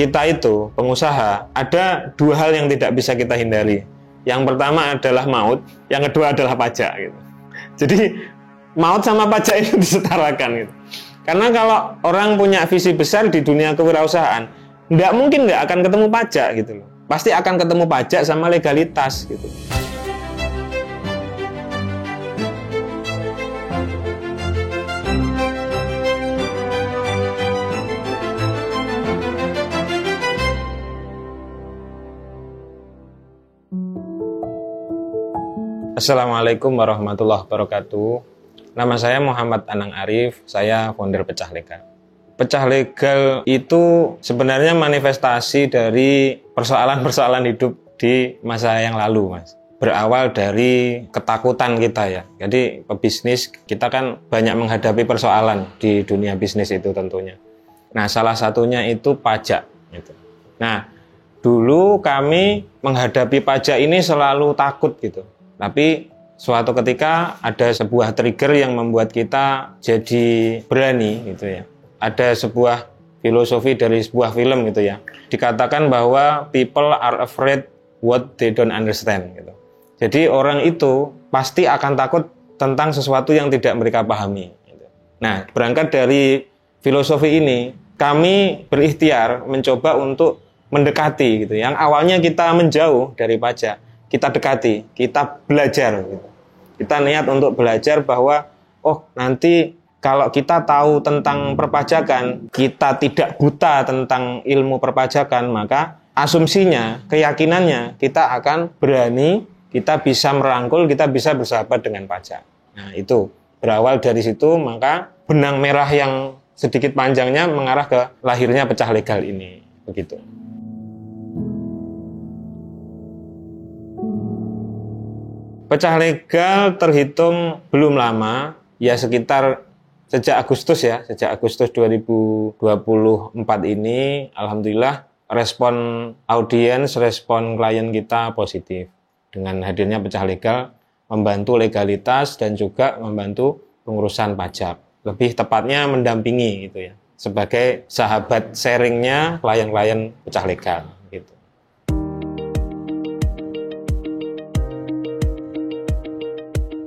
kita itu pengusaha, ada dua hal yang tidak bisa kita hindari. Yang pertama adalah maut, yang kedua adalah pajak gitu. Jadi maut sama pajak itu disetarakan gitu. Karena kalau orang punya visi besar di dunia kewirausahaan, nggak mungkin nggak akan ketemu pajak gitu loh. Pasti akan ketemu pajak sama legalitas gitu. Assalamualaikum warahmatullahi wabarakatuh. Nama saya Muhammad Anang Arif, saya founder Pecah Legal. Pecah Legal itu sebenarnya manifestasi dari persoalan-persoalan hidup di masa yang lalu, Mas. Berawal dari ketakutan kita ya. Jadi pebisnis kita kan banyak menghadapi persoalan di dunia bisnis itu tentunya. Nah, salah satunya itu pajak gitu. Nah, dulu kami menghadapi pajak ini selalu takut gitu. Tapi suatu ketika ada sebuah trigger yang membuat kita jadi berani gitu ya. Ada sebuah filosofi dari sebuah film gitu ya. Dikatakan bahwa people are afraid what they don't understand gitu. Jadi orang itu pasti akan takut tentang sesuatu yang tidak mereka pahami gitu. Nah, berangkat dari filosofi ini, kami berikhtiar mencoba untuk mendekati gitu. Yang awalnya kita menjauh dari pajak, kita dekati, kita belajar gitu. Kita niat untuk belajar bahwa nanti kalau kita tahu tentang perpajakan, kita tidak buta tentang ilmu perpajakan, maka asumsinya, keyakinannya kita akan berani, kita bisa merangkul, kita bisa bersahabat dengan pajak. Nah, itu berawal dari situ, maka benang merah yang sedikit panjangnya mengarah ke lahirnya Pecah Legal ini, begitu. Pecah Legal terhitung belum lama, ya sekitar sejak Agustus 2024 ini, alhamdulillah respon audiens, respon klien kita positif. Dengan hadirnya Pecah Legal, membantu legalitas dan juga membantu pengurusan pajak. Lebih tepatnya mendampingi gitu ya, sebagai sahabat sharingnya klien-klien Pecah Legal gitu.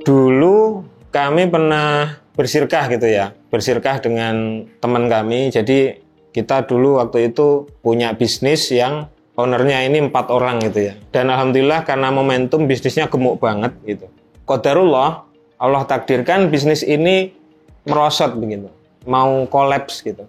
Dulu kami pernah bersirkah gitu ya, bersirkah dengan teman kami. Jadi kita dulu waktu itu punya bisnis yang ownernya ini 4 orang gitu ya. Dan alhamdulillah karena momentum bisnisnya gemuk banget gitu. Qadarullah, Allah takdirkan bisnis ini merosot begitu, mau kolaps gitu.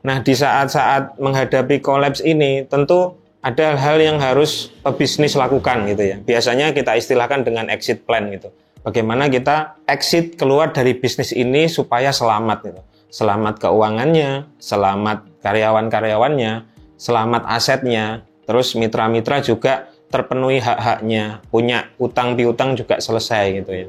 Nah, di saat-saat menghadapi kolaps ini tentu ada hal yang harus pebisnis lakukan gitu ya. Biasanya kita istilahkan dengan exit plan gitu. Bagaimana kita exit keluar dari bisnis ini supaya selamat gitu. Selamat keuangannya, selamat karyawan-karyawannya, selamat asetnya, terus mitra-mitra juga terpenuhi hak-haknya, punya utang piutang juga selesai gitu ya.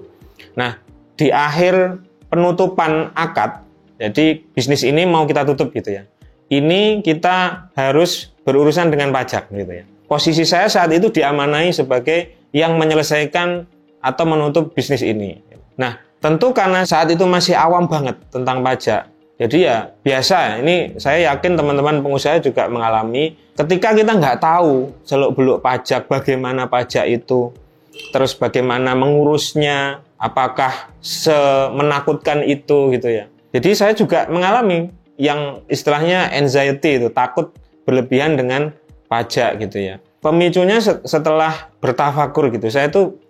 Nah, di akhir penutupan akad, jadi bisnis ini mau kita tutup gitu ya. Ini kita harus berurusan dengan pajak gitu ya. Posisi saya saat itu diamanai sebagai yang menyelesaikan atau menutup bisnis ini. Nah, tentu karena saat itu masih awam banget tentang pajak. Jadi ya biasa, ini saya yakin teman-teman pengusaha juga mengalami ketika kita nggak tahu seluk-beluk pajak, bagaimana pajak itu, terus bagaimana mengurusnya, apakah semenakutkan itu gitu ya. Jadi saya juga mengalami yang istilahnya anxiety itu, takut berlebihan dengan pajak gitu ya. Pemicunya setelah bertafakur gitu, saya tuh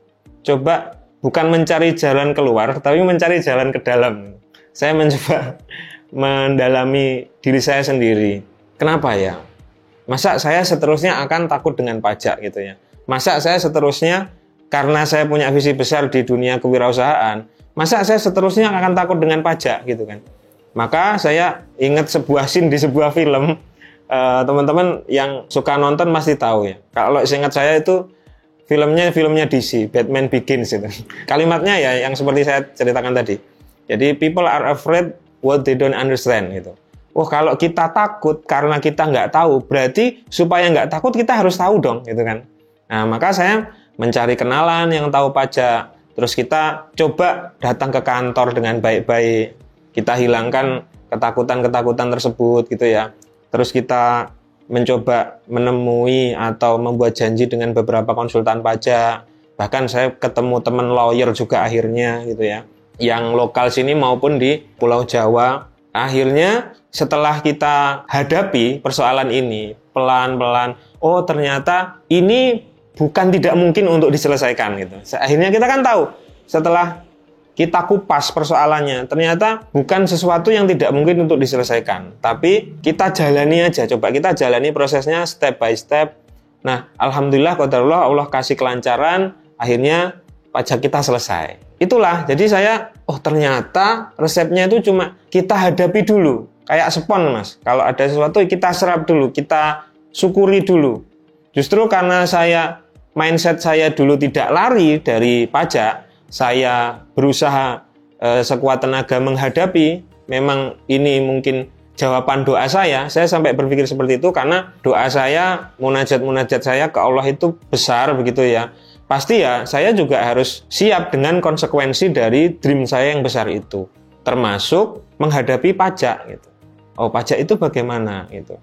coba bukan mencari jalan keluar, tapi mencari jalan ke dalam. Saya mencoba mendalami diri saya sendiri. Kenapa ya? Masa saya seterusnya akan takut dengan pajak gitu ya? Masa saya seterusnya karena saya punya visi besar di dunia kewirausahaan, masa saya seterusnya akan takut dengan pajak gitu kan? Maka saya ingat sebuah scene di sebuah film. Teman-teman yang suka nonton pasti tahu ya. Kalau seingat saya itu filmnya DC, Batman Begins itu. Kalimatnya ya yang seperti saya ceritakan tadi. Jadi people are afraid what they don't understand gitu. Kalau kita takut karena kita nggak tahu, berarti supaya nggak takut kita harus tahu dong gitu kan. Nah, maka saya mencari kenalan yang tahu pajak. Terus kita coba datang ke kantor dengan baik-baik. Kita hilangkan ketakutan-ketakutan tersebut gitu ya. Terus kita mencoba menemui atau membuat janji dengan beberapa konsultan pajak. Bahkan saya ketemu teman lawyer juga akhirnya gitu ya, yang lokal sini maupun di Pulau Jawa. Akhirnya setelah kita hadapi persoalan ini pelan-pelan, oh ternyata ini bukan tidak mungkin untuk diselesaikan gitu. Akhirnya kita kan tahu setelah kita kupas persoalannya, ternyata bukan sesuatu yang tidak mungkin untuk diselesaikan. Tapi kita jalani aja, coba kita jalani prosesnya step by step. Nah, alhamdulillah qadarullah Allah kasih kelancaran, akhirnya pajak kita selesai. Itulah, jadi saya, oh ternyata resepnya itu cuma kita hadapi dulu. Kayak spon mas, kalau ada sesuatu kita serap dulu, kita syukuri dulu. Justru karena mindset saya dulu tidak lari dari pajak, saya berusaha sekuat tenaga menghadapi. Memang ini mungkin jawaban doa saya sampai berpikir seperti itu karena doa saya, munajat saya ke Allah itu besar begitu ya. Pasti ya saya juga harus siap dengan konsekuensi dari dream saya yang besar itu, termasuk menghadapi pajak gitu. Oh pajak itu bagaimana gitu,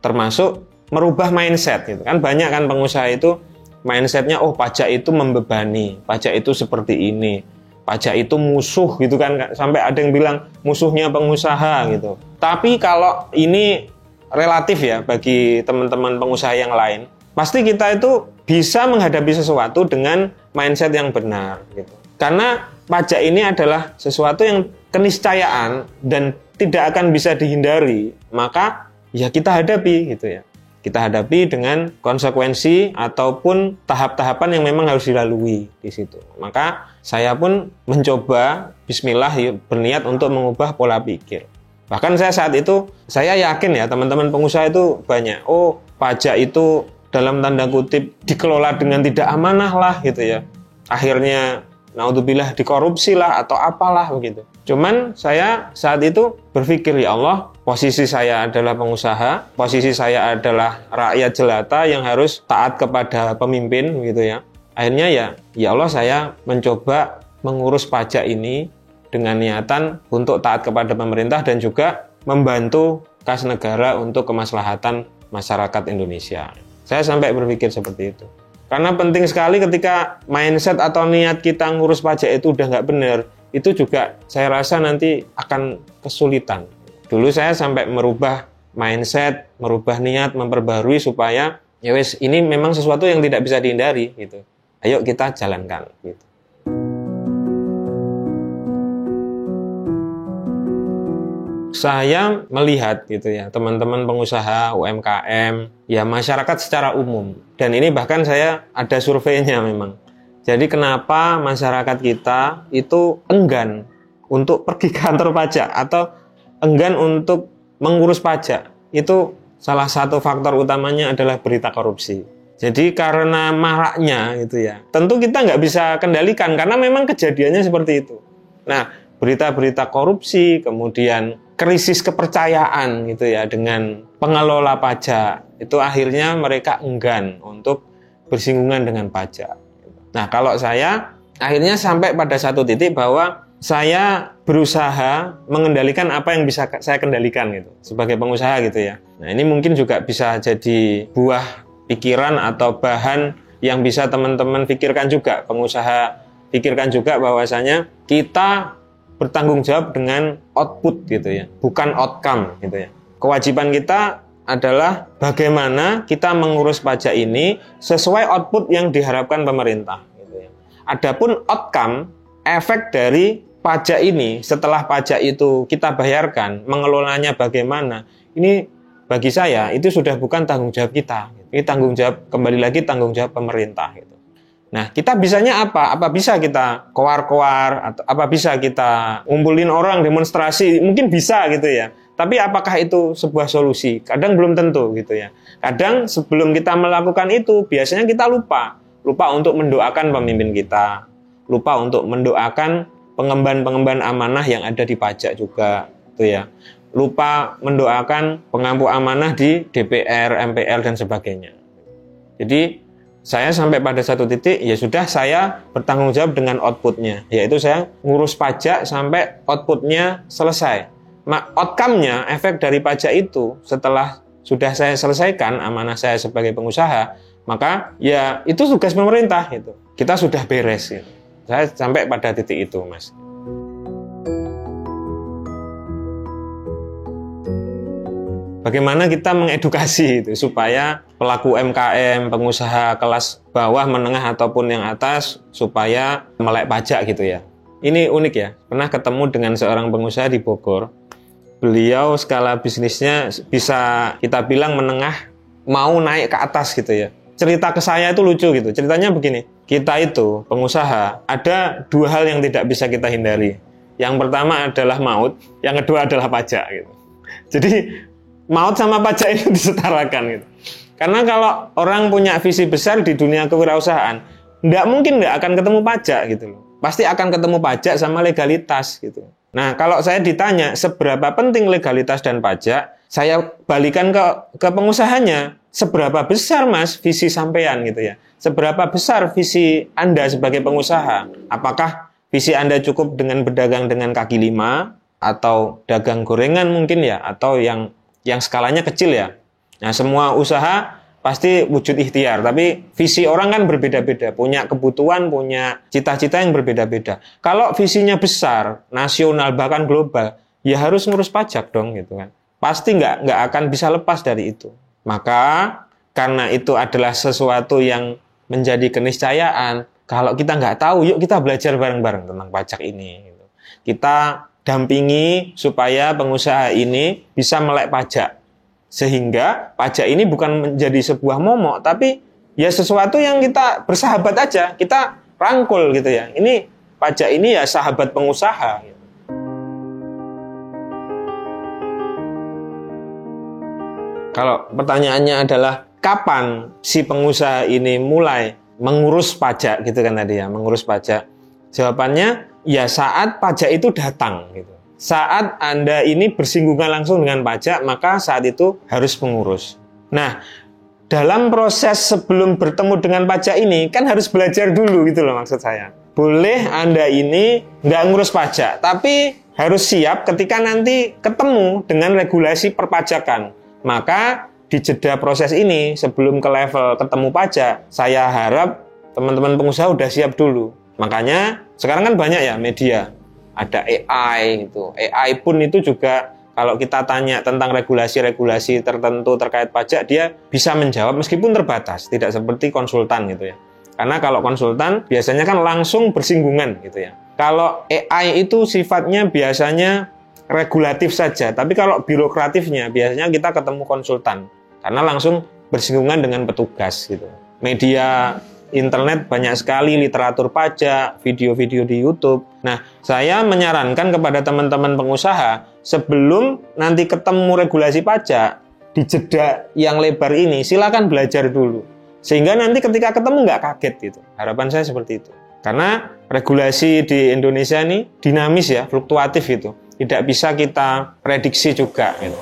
termasuk merubah mindset gitu kan. Banyak kan pengusaha itu mindsetnya, oh pajak itu membebani, pajak itu seperti ini, pajak itu musuh gitu kan, sampai ada yang bilang musuhnya pengusaha gitu. Tapi kalau ini relatif ya bagi teman-teman pengusaha yang lain, pasti kita itu bisa menghadapi sesuatu dengan mindset yang benar gitu. Karena pajak ini adalah sesuatu yang keniscayaan dan tidak akan bisa dihindari, maka ya kita hadapi gitu ya. Kita hadapi dengan konsekuensi ataupun tahap-tahapan yang memang harus dilalui di situ. Maka saya pun mencoba bismillah berniat untuk mengubah pola pikir. Bahkan saya saat itu, saya yakin ya teman-teman pengusaha itu banyak, oh pajak itu dalam tanda kutip dikelola dengan tidak amanah lah gitu ya. Akhirnya naudzubillah dikorupsi lah atau apalah begitu. Cuman saya saat itu berpikir, ya Allah, posisi saya adalah pengusaha, posisi saya adalah rakyat jelata yang harus taat kepada pemimpin gitu ya. Akhirnya ya Allah, saya mencoba mengurus pajak ini dengan niatan untuk taat kepada pemerintah dan juga membantu kas negara untuk kemaslahatan masyarakat Indonesia. Saya sampai berpikir seperti itu. Karena penting sekali ketika mindset atau niat kita ngurus pajak itu udah nggak benar, itu juga saya rasa nanti akan kesulitan. Dulu saya sampai merubah mindset, merubah niat, memperbarui supaya ya wes ini memang sesuatu yang tidak bisa dihindari gitu. Ayo kita jalankan gitu. Saya melihat gitu ya, teman-teman pengusaha UMKM, ya masyarakat secara umum. Dan ini bahkan saya ada surveinya memang. Jadi kenapa masyarakat kita itu enggan untuk pergi ke kantor pajak atau enggan untuk mengurus pajak? Itu salah satu faktor utamanya adalah berita korupsi. Jadi karena maraknya gitu ya, tentu kita nggak bisa kendalikan karena memang kejadiannya seperti itu. Nah, berita-berita korupsi, kemudian krisis kepercayaan gitu ya dengan pengelola pajak, itu akhirnya mereka enggan untuk bersinggungan dengan pajak. Nah, kalau saya akhirnya sampai pada satu titik bahwa saya berusaha mengendalikan apa yang bisa saya kendalikan gitu sebagai pengusaha gitu ya. Nah, ini mungkin juga bisa jadi buah pikiran atau bahan yang bisa teman-teman pikirkan juga, pengusaha pikirkan juga bahwasanya kita bertanggung jawab dengan output gitu ya, bukan outcome gitu ya. Kewajiban kita adalah bagaimana kita mengurus pajak ini sesuai output yang diharapkan pemerintah gitu ya. Adapun outcome, efek dari pajak ini setelah pajak itu kita bayarkan, mengelolanya bagaimana, ini bagi saya itu sudah bukan tanggung jawab kita. Ini tanggung jawab, kembali lagi tanggung jawab pemerintah gitu. Nah, kita bisanya apa? Apa bisa kita koar-koar? Atau apa bisa kita ngumpulin orang demonstrasi? Mungkin bisa gitu ya. Tapi apakah itu sebuah solusi? Kadang belum tentu gitu ya. Kadang sebelum kita melakukan itu, biasanya kita lupa. Lupa untuk mendoakan pemimpin kita. Lupa untuk mendoakan pengemban-pengemban amanah yang ada di pajak juga. Gitu ya. Lupa mendoakan pengampu amanah di DPR, MPR, dan sebagainya. Jadi, saya sampai pada satu titik, ya sudah saya bertanggung jawab dengan outputnya. Yaitu saya ngurus pajak sampai outputnya selesai. Outcome-nya, efek dari pajak itu setelah sudah saya selesaikan amanah saya sebagai pengusaha, maka ya itu tugas pemerintah gitu. Kita sudah beres gitu. Saya sampai pada titik itu, Mas. Bagaimana kita mengedukasi itu supaya pelaku UMKM, pengusaha kelas bawah, menengah ataupun yang atas supaya melek pajak gitu ya. Ini unik ya. Pernah ketemu dengan seorang pengusaha di Bogor. Beliau skala bisnisnya bisa kita bilang menengah, mau naik ke atas gitu ya. Cerita ke saya itu lucu gitu. Ceritanya begini. Kita itu pengusaha ada dua hal yang tidak bisa kita hindari. Yang pertama adalah maut, yang kedua adalah pajak gitu. Jadi maut sama pajak ini disetarakan gitu. Karena kalau orang punya visi besar di dunia kewirausahaan, nggak mungkin nggak akan ketemu pajak gitu loh. Pasti akan ketemu pajak sama legalitas gitu. Nah, kalau saya ditanya seberapa penting legalitas dan pajak, saya balikan ke pengusahanya. Seberapa besar Mas visi sampean gitu ya? Seberapa besar visi Anda sebagai pengusaha? Apakah visi Anda cukup dengan berdagang dengan kaki lima atau dagang gorengan mungkin ya, atau yang skalanya kecil ya. Nah, semua usaha pasti wujud ikhtiar, tapi visi orang kan berbeda-beda, punya kebutuhan, punya cita-cita yang berbeda-beda. Kalau visinya besar, nasional bahkan global, ya harus ngurus pajak dong gitu kan. Pasti nggak akan bisa lepas dari itu. Maka karena itu adalah sesuatu yang menjadi keniscayaan, kalau kita nggak tahu, yuk kita belajar bareng-bareng tentang pajak ini. Gitu. Kita dampingi supaya pengusaha ini bisa melek pajak. Sehingga pajak ini bukan menjadi sebuah momok, tapi ya sesuatu yang kita bersahabat aja, kita rangkul gitu ya. Ini pajak ini ya sahabat pengusaha. Gitu. Kalau pertanyaannya adalah kapan si pengusaha ini mulai mengurus pajak gitu kan tadi ya, mengurus pajak. Jawabannya ya saat pajak itu datang gitu. Saat Anda ini bersinggungan langsung dengan pajak, maka saat itu harus mengurus. Nah, dalam proses sebelum bertemu dengan pajak ini, kan harus belajar dulu gitu loh maksud saya. Boleh Anda ini nggak ngurus pajak, tapi harus siap ketika nanti ketemu dengan regulasi perpajakan. Maka di jeda proses ini, sebelum ke level ketemu pajak, saya harap teman-teman pengusaha udah siap dulu. Makanya sekarang kan banyak ya media. Ada AI gitu. AI pun itu juga kalau kita tanya tentang regulasi-regulasi tertentu terkait pajak, dia bisa menjawab meskipun terbatas, tidak seperti konsultan gitu ya. Karena kalau konsultan biasanya kan langsung bersinggungan gitu ya. Kalau AI itu sifatnya biasanya regulatif saja, tapi kalau birokratifnya biasanya kita ketemu konsultan karena langsung bersinggungan dengan petugas gitu. Media internet banyak sekali, literatur pajak, video-video di YouTube. Nah, saya menyarankan kepada teman-teman pengusaha, sebelum nanti ketemu regulasi pajak, di jeda yang lebar ini, silakan belajar dulu. Sehingga nanti ketika ketemu nggak kaget gitu. Harapan saya seperti itu. Karena regulasi di Indonesia ini dinamis ya, fluktuatif gitu. Tidak bisa kita prediksi juga gitu.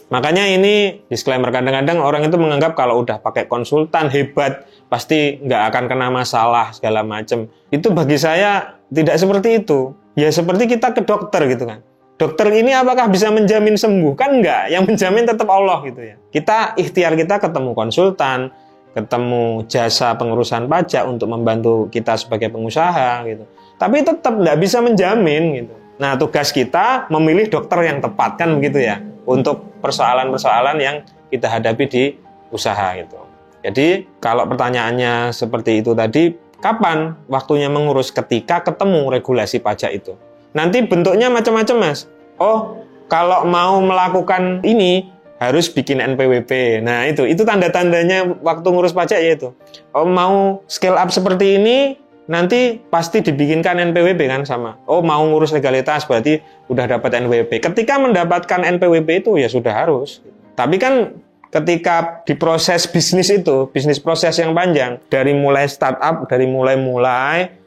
Makanya ini disclaimer, kadang-kadang orang itu menganggap kalau udah pakai konsultan hebat, pasti nggak akan kena masalah segala macam. Itu bagi saya tidak seperti itu. Ya seperti kita ke dokter gitu kan. Dokter ini apakah bisa menjamin sembuh? Kan enggak, yang menjamin tetap Allah gitu ya. Kita ikhtiar kita ketemu konsultan, ketemu jasa pengurusan pajak untuk membantu kita sebagai pengusaha gitu. Tapi tetap nggak bisa menjamin gitu. Nah, tugas kita memilih dokter yang tepat kan begitu ya, untuk persoalan-persoalan yang kita hadapi di usaha gitu. Jadi, kalau pertanyaannya seperti itu tadi, kapan waktunya mengurus? Ketika ketemu regulasi pajak itu. Nanti bentuknya macam-macam, Mas. Oh, kalau mau melakukan ini harus bikin NPWP. Nah, itu tanda-tandanya waktu ngurus pajak ya itu. Oh, mau scale up seperti ini, nanti pasti dibikinkan NPWP kan sama. Oh, mau ngurus legalitas berarti udah dapat NPWP. Ketika mendapatkan NPWP itu ya sudah harus. Tapi kan ketika di proses bisnis itu, bisnis proses yang panjang, dari mulai startup, dari mulai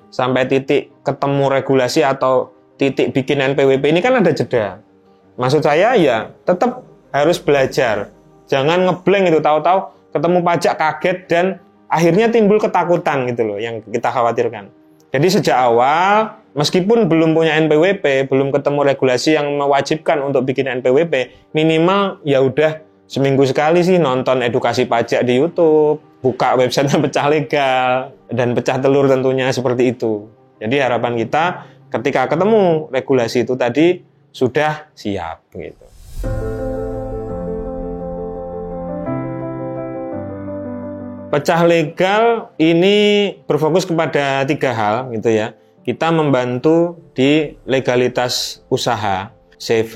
sampai titik ketemu regulasi atau titik bikin NPWP ini kan ada jeda. Maksud saya ya tetap harus belajar. Jangan ngeblank itu, tahu-tahu ketemu pajak kaget dan akhirnya timbul ketakutan gitu loh yang kita khawatirkan. Jadi sejak awal, meskipun belum punya NPWP, belum ketemu regulasi yang mewajibkan untuk bikin NPWP, minimal ya udah seminggu sekali sih nonton edukasi pajak di YouTube, buka website Pecah Legal, dan pecah telur tentunya seperti itu. Jadi harapan kita ketika ketemu regulasi itu tadi sudah siap gitu. Pecah Legal ini berfokus kepada 3 hal gitu ya. Kita membantu di legalitas usaha, CV,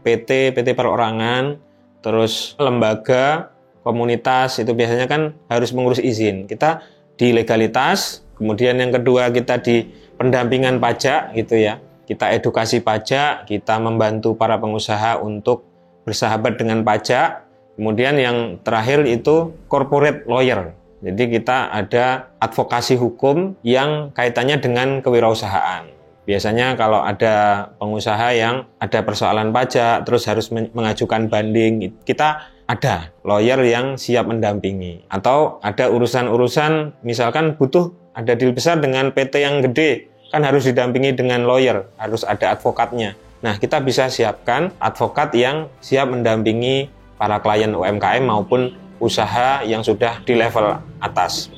PT perorangan, terus lembaga, komunitas, itu biasanya kan harus mengurus izin. Kita di legalitas, kemudian yang kedua kita di pendampingan pajak gitu ya. Kita edukasi pajak, kita membantu para pengusaha untuk bersahabat dengan pajak. Kemudian yang terakhir itu corporate lawyer. Jadi kita ada advokasi hukum yang kaitannya dengan kewirausahaan. Biasanya kalau ada pengusaha yang ada persoalan pajak, terus harus mengajukan banding, kita ada lawyer yang siap mendampingi. Atau ada urusan-urusan, misalkan butuh ada deal besar dengan PT yang gede, kan harus didampingi dengan lawyer, harus ada advokatnya. Nah, kita bisa siapkan advokat yang siap mendampingi para klien UMKM maupun usaha yang sudah di level atas.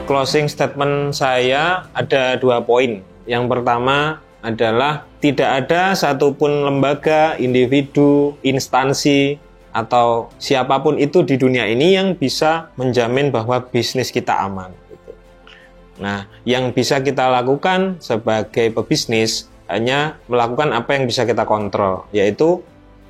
Closing statement saya ada 2 poin. Yang pertama adalah tidak ada satupun lembaga, individu, instansi, atau siapapun itu di dunia ini yang bisa menjamin bahwa bisnis kita aman. Nah, yang bisa kita lakukan sebagai pebisnis hanya melakukan apa yang bisa kita kontrol, yaitu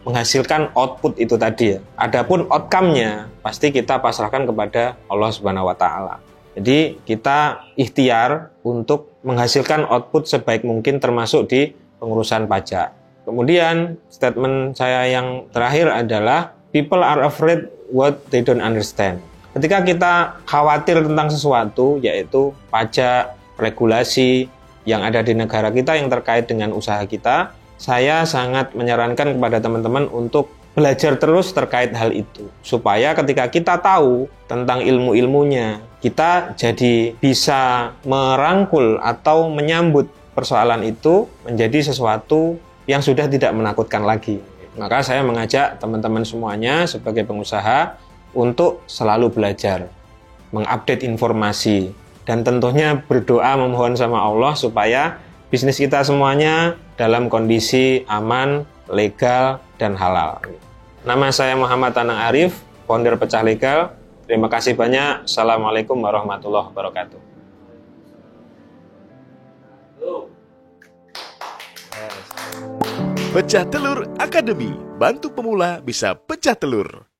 menghasilkan output itu tadi ya. Adapun outcome-nya pasti kita pasrahkan kepada Allah Subhanahu wa taala. Jadi kita ikhtiar untuk menghasilkan output sebaik mungkin termasuk di pengurusan pajak. Kemudian statement saya yang terakhir adalah people are afraid what they don't understand. Ketika kita khawatir tentang sesuatu, yaitu pajak, regulasi yang ada di negara kita yang terkait dengan usaha kita, saya sangat menyarankan kepada teman-teman untuk belajar terus terkait hal itu. Supaya ketika kita tahu tentang ilmu-ilmunya, kita jadi bisa merangkul atau menyambut persoalan itu menjadi sesuatu yang sudah tidak menakutkan lagi. Maka saya mengajak teman-teman semuanya sebagai pengusaha untuk selalu belajar, mengupdate informasi, dan tentunya berdoa memohon sama Allah supaya bisnis kita semuanya dalam kondisi aman, legal, dan halal. Nama saya Muhammad Anang Arif, founder Pecah Legal. Terima kasih banyak. Assalamualaikum warahmatullahi wabarakatuh. Pecah Telur Academy, bantu pemula bisa pecah telur.